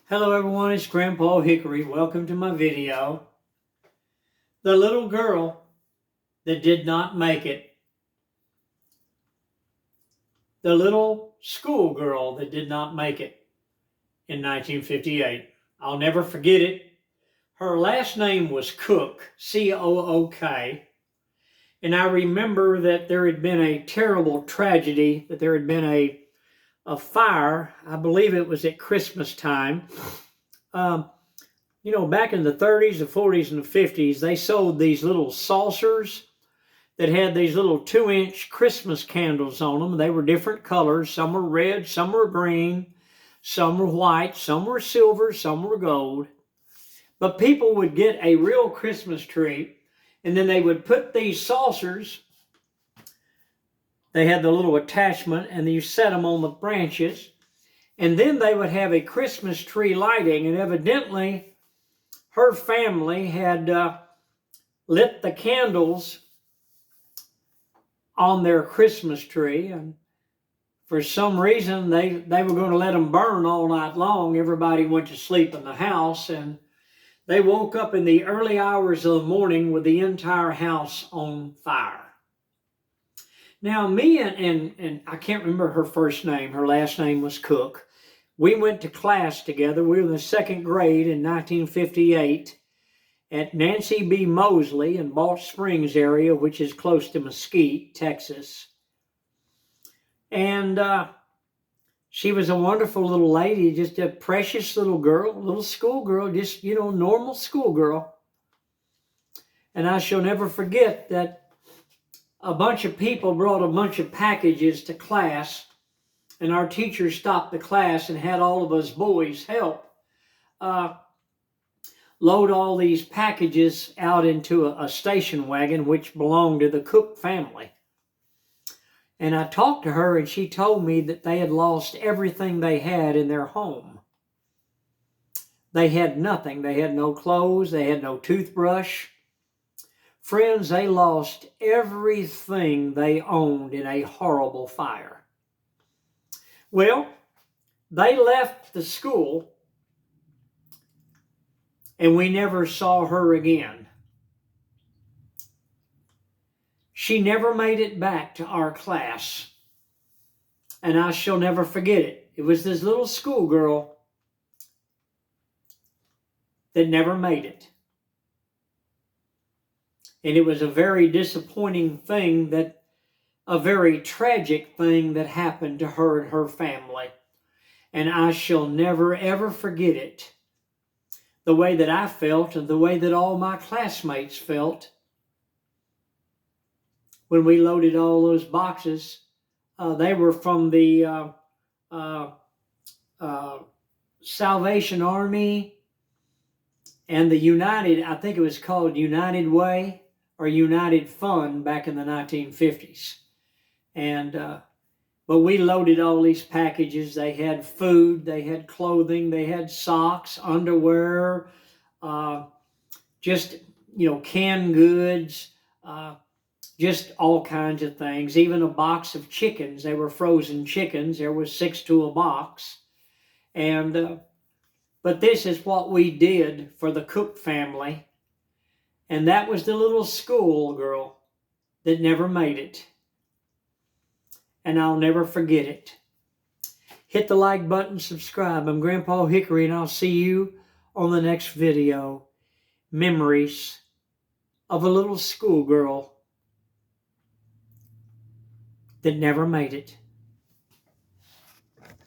Hello everyone, it's Grandpa Hickory. Welcome to my video. The little girl that did not make it. The little schoolgirl that did not make it in 1958. I'll never forget it. Her last name was Cook, C-O-O-K. And I remember that there had been a terrible tragedy, that there had been a fire. I believe it was at Christmas time. Back in the 30s, the 40s, and the 50s, they sold these little saucers that had these little 2-inch Christmas candles on them. They were different colors. Some were red, some were green, some were white, some were silver, some were gold. But people would get a real Christmas tree, and then they would put these saucers. They had the little attachment, and you set them on the branches. And then they would have a Christmas tree lighting, and evidently her family had lit the candles on their Christmas tree, and for some reason they were going to let them burn all night long. Everybody went to sleep in the house, and they woke up in the early hours of the morning with the entire house on fire. Now, me and I can't remember her first name. Her last name was Cook. We went to class together. We were in the second grade in 1958 at Nancy B. Mosley in Balch Springs area, which is close to Mesquite, Texas. And she was a wonderful little lady, just a precious little girl, little schoolgirl, just, normal schoolgirl. And I shall never forget that a bunch of people brought a bunch of packages to class, and our teacher stopped the class and had all of us boys help load all these packages out into a station wagon which belonged to the Cook family. And I talked to her, and she told me that they had lost everything they had in their home. They had nothing. They had no clothes. They had no toothbrush. Friends, they lost everything they owned in a horrible fire. Well, they left the school, and we never saw her again. She never made it back to our class, and I shall never forget it. It was this little schoolgirl that never made it. And it was a very disappointing thing, a very tragic thing that happened to her and her family. And I shall never, ever forget it. The way that I felt and the way that all my classmates felt when we loaded all those boxes. They were from the Salvation Army and the United, I think it was called United Way or United Fund back in the 1950s. And but we loaded all these packages. They had food, they had clothing, they had socks, underwear, just, canned goods, just all kinds of things. Even a box of chickens. They were frozen chickens. There was 6 to a box. And but this is what we did for the Cook family. And that was the little schoolgirl that never made it. And I'll never forget it. Hit the like button, subscribe. I'm Grandpa Hickory, and I'll see you on the next video. Memories of a little schoolgirl that never made it.